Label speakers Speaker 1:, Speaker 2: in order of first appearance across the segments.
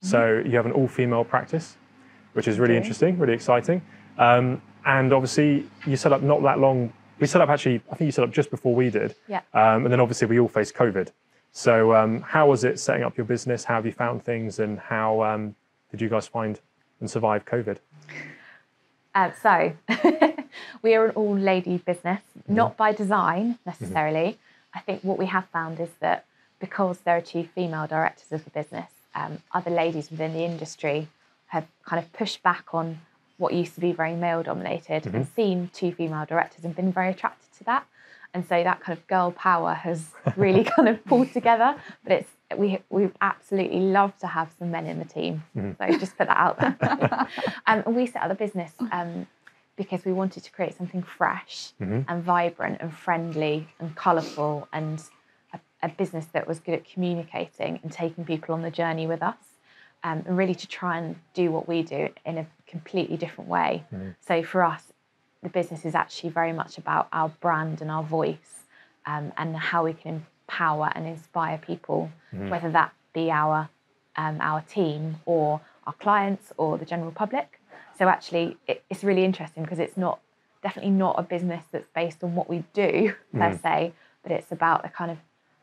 Speaker 1: So you have an all-female practice, which is really interesting, really exciting. And obviously you set up not that long, we set up actually, I think you set up just before we did.
Speaker 2: Yeah.
Speaker 1: And then obviously we all faced COVID. So how was it setting up your business? How have you found things, and how did you guys find and survive COVID?
Speaker 2: So we are an all-lady business, not by design necessarily. I think what we have found is that because there are two female directors of the business, other ladies within the industry have kind of pushed back on what used to be very male-dominated and seen two female directors and been very attracted to that. And so that kind of girl power has really kind of pulled together. But we absolutely love to have some men in the team. So just put that out there. And we set up the business because we wanted to create something fresh and vibrant and friendly and colourful, and a business that was good at communicating and taking people on the journey with us, and really to try and do what we do in a completely different way. So for us, the business is actually very much about our brand and our voice, and how we can empower and inspire people, whether that be our team or our clients or the general public. So actually, it's really interesting because it's definitely not a business that's based on what we do per se, but it's about the kind of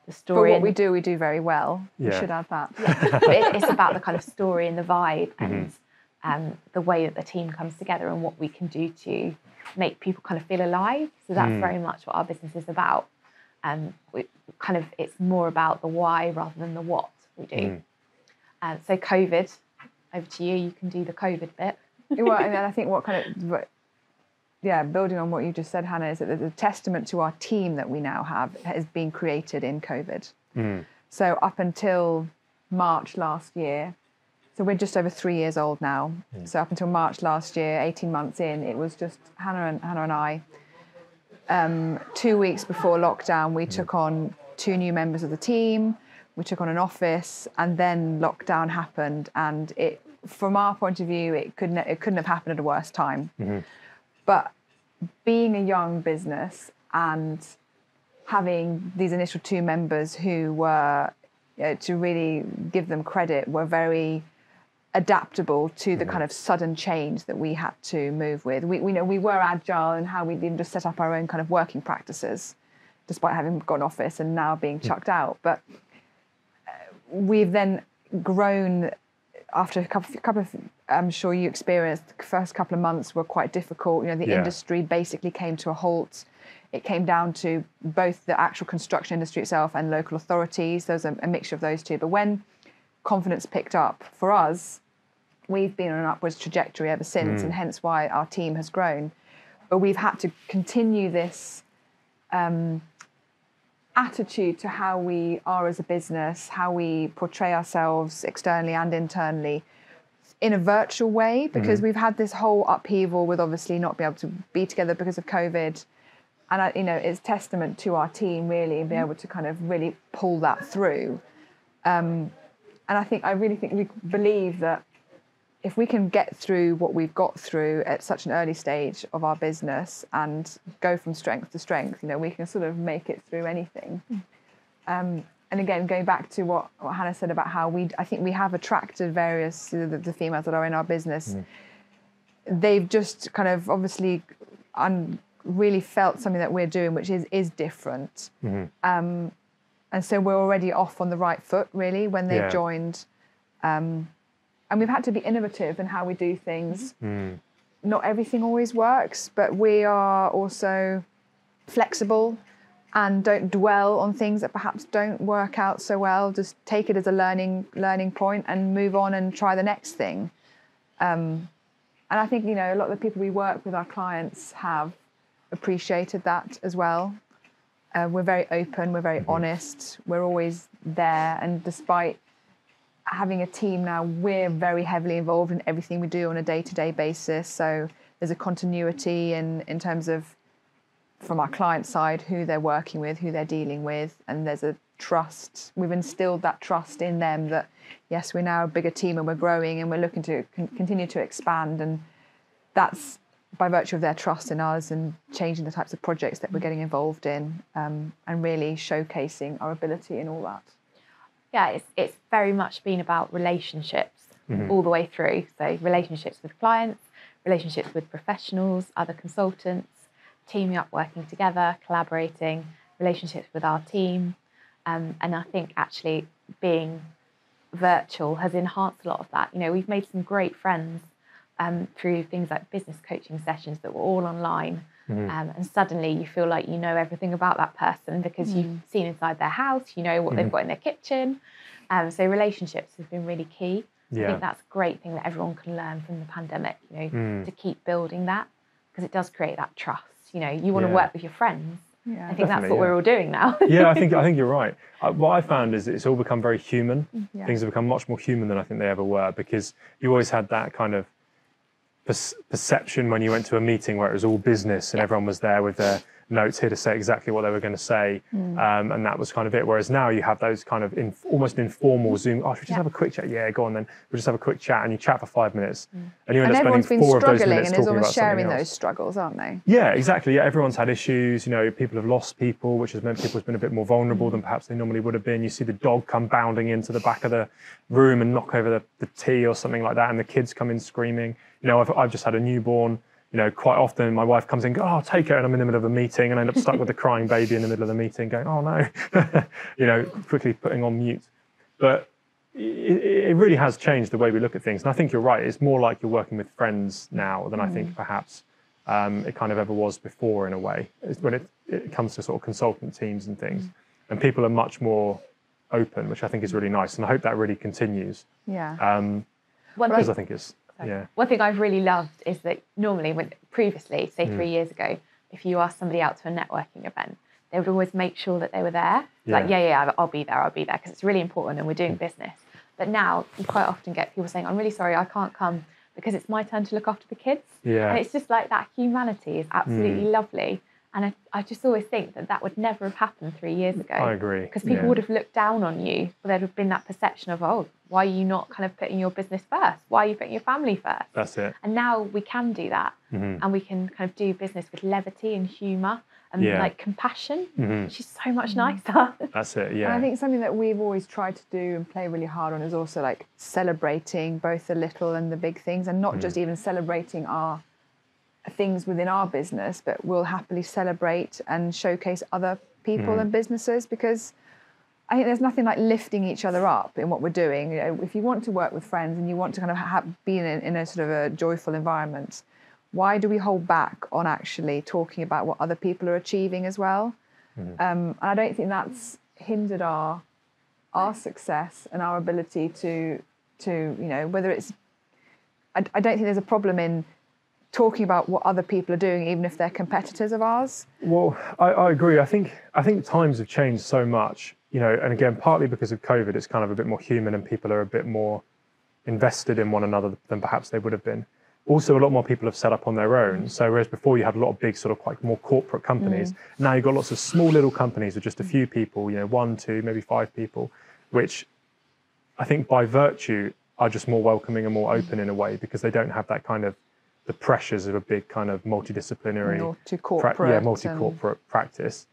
Speaker 2: the story.
Speaker 3: But what we do very well. Yeah. We should add that.
Speaker 2: Yeah. It's about the kind of story and the vibe and the way that the team comes together and what we can do to make people kind of feel alive. So that's very much what our business is about. It's more about the why rather than the what we do. So COVID, over to you. You can do the COVID bit.
Speaker 3: Well, and I think building on what you just said, Hannah, is that the testament to our team that we now have has been created in COVID. So up until March last year, so we're just over 3 years old now. So up until March last year, 18 months in, it was just Hannah and I. 2 weeks before lockdown, we took on 2 new members of the team. We took on an office, and then lockdown happened. And from our point of view, it couldn't have happened at a worse time. But being a young business and having these initial 2 members who were, to really give them credit, were very adaptable to the kind of sudden change that we had to move with. We were agile in how we didn't just set up our own kind of working practices, despite having got an office and now being chucked out. But we've then grown after a couple of, I'm sure you experienced, the first couple of months were quite difficult. The industry basically came to a halt. It came down to both the actual construction industry itself and local authorities. There was a mixture of those two. But when confidence picked up for us, we've been on an upwards trajectory ever since, and hence why our team has grown. But we've had to continue this attitude to how we are as a business, how we portray ourselves externally and internally in a virtual way, because we've had this whole upheaval with obviously not being able to be together because of COVID. And, it's testament to our team really, and be able to kind of really pull that through. And I really think we believe that if we can get through what we've got through at such an early stage of our business and go from strength to strength, we can sort of make it through anything. And again, going back to what Hannah said about how I think we have attracted various, the females that are in our business. They've just kind of obviously really felt something that we're doing, which is different. And so we're already off on the right foot, really, when they've joined. And we've had to be innovative in how we do things. Not everything always works, but we are also flexible and don't dwell on things that perhaps don't work out so well. Just take it as a learning point and move on and try the next thing. And I think, a lot of the people we work with, our clients, have appreciated that as well. We're very open, we're very honest, we're always there. And despite having a team now, we're very heavily involved in everything we do on a day-to-day basis. So there's a continuity in terms of, from our client side, who they're working with, who they're dealing with, and there's a trust. We've instilled that trust in them that, yes, we're now a bigger team and we're growing and we're looking to continue to expand. And that's by virtue of their trust in us and changing the types of projects that we're getting involved in, and really showcasing our ability in all that.
Speaker 2: Yeah, it's very much been about relationships. all the way through. So relationships with clients, relationships with professionals, other consultants, teaming up, working together, collaborating, relationships with our team. And I think actually being virtual has enhanced a lot of that. You know, we've made some great friends through things like business coaching sessions that were all online. And suddenly you feel like you know everything about that person because you've seen inside their house, you know what they've got in their kitchen. So relationships have been really key. I think that's a great thing that everyone can learn from the pandemic, you know, to keep building that, because it does create that trust. You know, you want to work with your friends.
Speaker 3: Yeah,
Speaker 2: I think that's what we're all doing now.
Speaker 1: I think you're right. What I found is it's all become very human. Things have become much more human than I think they ever were, because you always had that kind of perception when you went to a meeting where it was all business and everyone was there with their notes here to say exactly what they were going to say, and that was kind of it. Whereas now you have those kind of almost informal Zoom. Oh, should we just have a quick chat? Yeah, go on then. We'll just have a quick chat, and you chat for 5 minutes, and you end up spending 4 of those minutes
Speaker 3: and
Speaker 1: talking
Speaker 3: is almost
Speaker 1: about
Speaker 3: sharing
Speaker 1: something
Speaker 3: those
Speaker 1: else.
Speaker 3: struggles, aren't they?
Speaker 1: Yeah, exactly. Yeah, everyone's had issues. You know, people have lost people, which has meant people's been a bit more vulnerable than perhaps they normally would have been. You see the dog come bounding into the back of the room and knock over the tea or something like that, and the kids come in screaming. You know, I've just had a newborn. You know, quite often my wife comes in, oh, I'll take it, and I'm in the middle of a meeting and I end up stuck with a crying baby in the middle of the meeting going, oh no, you know, quickly putting on mute. But it really has changed the way we look at things. And I think you're right. It's more like you're working with friends now than I think perhaps it kind of ever was before, in a way, when it comes to sort of consultant teams and things. And people are much more open, which I think is really nice. And I hope that really continues.
Speaker 3: Yeah.
Speaker 1: Because I think it's... Yeah.
Speaker 2: One thing I've really loved is that normally, previously, say 3 years ago, if you asked somebody out to a networking event, they would always make sure that they were there. Like, I'll be there, because it's really important and we're doing business. But now you quite often get people saying, I'm really sorry, I can't come because it's my turn to look after the kids. Yeah. And it's just like that humanity is absolutely lovely. And I just always think that would never have happened 3 years ago.
Speaker 1: I agree.
Speaker 2: Because people would have looked down on you. Or there'd have been that perception of, oh, why are you not kind of putting your business first? Why are you putting your family first?
Speaker 1: That's it.
Speaker 2: And now we can do that. And we can kind of do business with levity and humour and like compassion, which is so much nicer.
Speaker 1: That's it, yeah.
Speaker 3: And I think something that we've always tried to do and play really hard on is also like celebrating both the little and the big things, and not just even celebrating our things within our business, but we'll happily celebrate and showcase other people and businesses, because I think there's nothing like lifting each other up in what we're doing. You know, if you want to work with friends and you want to kind of be in a sort of a joyful environment, why do we hold back on actually talking about what other people are achieving as well? And I don't think that's hindered our success and our ability to you know, whether it's, I don't think there's a problem in talking about what other people are doing, even if they're competitors of ours.
Speaker 1: Well, I agree. I think times have changed so much, you know, and again, partly because of COVID, it's kind of a bit more human and people are a bit more invested in one another than perhaps they would have been. Also, a lot more people have set up on their own. So whereas before you had a lot of big sort of quite more corporate companies, now you've got lots of small little companies with just a few people, you know, 1, 2, maybe 5 people, which I think by virtue are just more welcoming and more open in a way, because they don't have that kind of the pressures of a big kind of multidisciplinary, multi-corporate practice,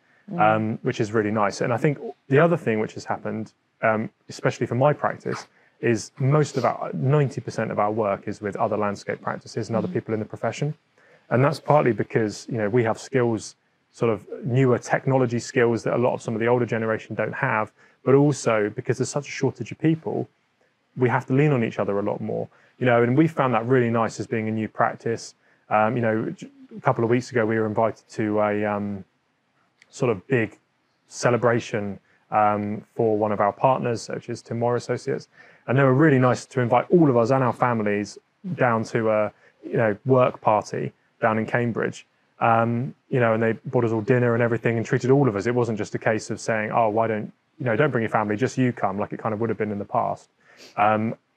Speaker 1: which is really nice. And I think the other thing which has happened, especially for my practice, is 90% of our work is with other landscape practices and other people in the profession. And that's partly because, you know, we have skills, sort of newer technology skills that a lot of some of the older generation don't have, but also because there's such a shortage of people, we have to lean on each other a lot more. You know, and we found that really nice as being a new practice. You know, a couple of weeks ago, we were invited to a sort of big celebration for one of our partners, which is Tim Moore Associates. And they were really nice to invite all of us and our families down to a, you know, work party down in Cambridge. You know, and they bought us all dinner and everything and treated all of us. It wasn't just a case of saying, oh, why don't, you know, don't bring your family, just you come, like it kind of would have been in the past.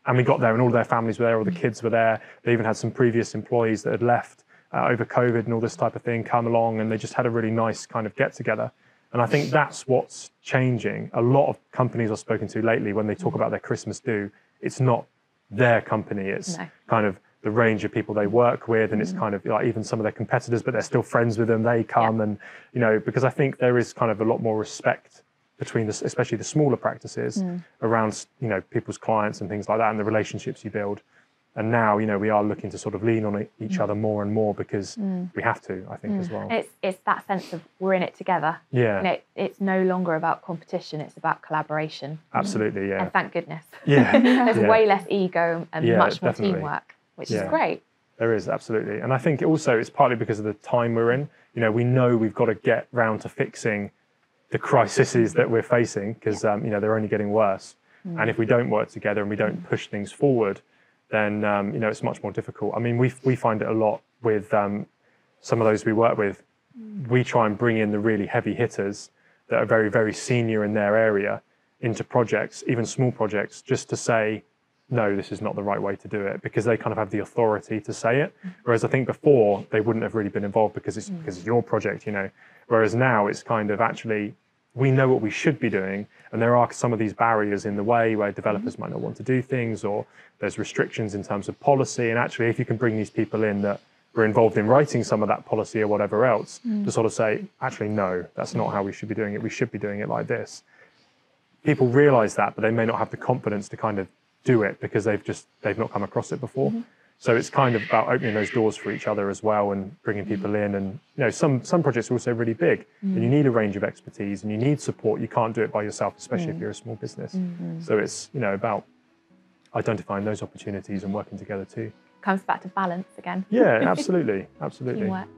Speaker 1: And we got there and all their families were there, all the kids were there. They even had some previous employees that had left over COVID and all this type of thing come along, and they just had a really nice kind of get together. And I think that's what's changing. A lot of companies I've spoken to lately, when they talk about their Christmas do, it's not their company, it's kind of the range of people they work with, and it's kind of like even some of their competitors, but they're still friends with them, they come and, you know, because I think there is kind of a lot more respect between especially the smaller practices around, you know, people's clients and things like that, and the relationships you build. And now, you know, we are looking to sort of lean on each other more and more because we have to, I think, as well.
Speaker 2: It's that sense of we're in it together.
Speaker 1: Yeah.
Speaker 2: You know, it's no longer about competition, it's about collaboration.
Speaker 1: Absolutely, yeah.
Speaker 2: And thank goodness.
Speaker 1: Yeah.
Speaker 2: There's way less ego and much more
Speaker 1: definitely.
Speaker 2: teamwork, which is great.
Speaker 1: There is, absolutely. And I think also it's partly because of the time we're in. You know we've got to get round to fixing the crises that we're facing because, you know, they're only getting worse. And if we don't work together and we don't push things forward, then, you know, it's much more difficult. I mean, we find it a lot with some of those we work with. We try and bring in the really heavy hitters that are very, very senior in their area into projects, even small projects, just to say, no, this is not the right way to do it, because they kind of have the authority to say it. Whereas I think before they wouldn't have really been involved because it's your project, you know. Whereas now it's kind of actually, we know what we should be doing, and there are some of these barriers in the way where developers might not want to do things, or there's restrictions in terms of policy. And actually, if you can bring these people in that were involved in writing some of that policy or whatever else, to sort of say, actually, no, that's not how we should be doing it. We should be doing it like this. People realise that, but they may not have the confidence to kind of do it because they've not come across it before. So it's kind of about opening those doors for each other as well and bringing people in. And, you know, some projects are also really big and you need a range of expertise and you need support. You can't do it by yourself, especially if you're a small business. So it's, you know, about identifying those opportunities and working together too.
Speaker 2: Comes back to balance again.
Speaker 1: Yeah, absolutely. Absolutely.
Speaker 2: Teamwork.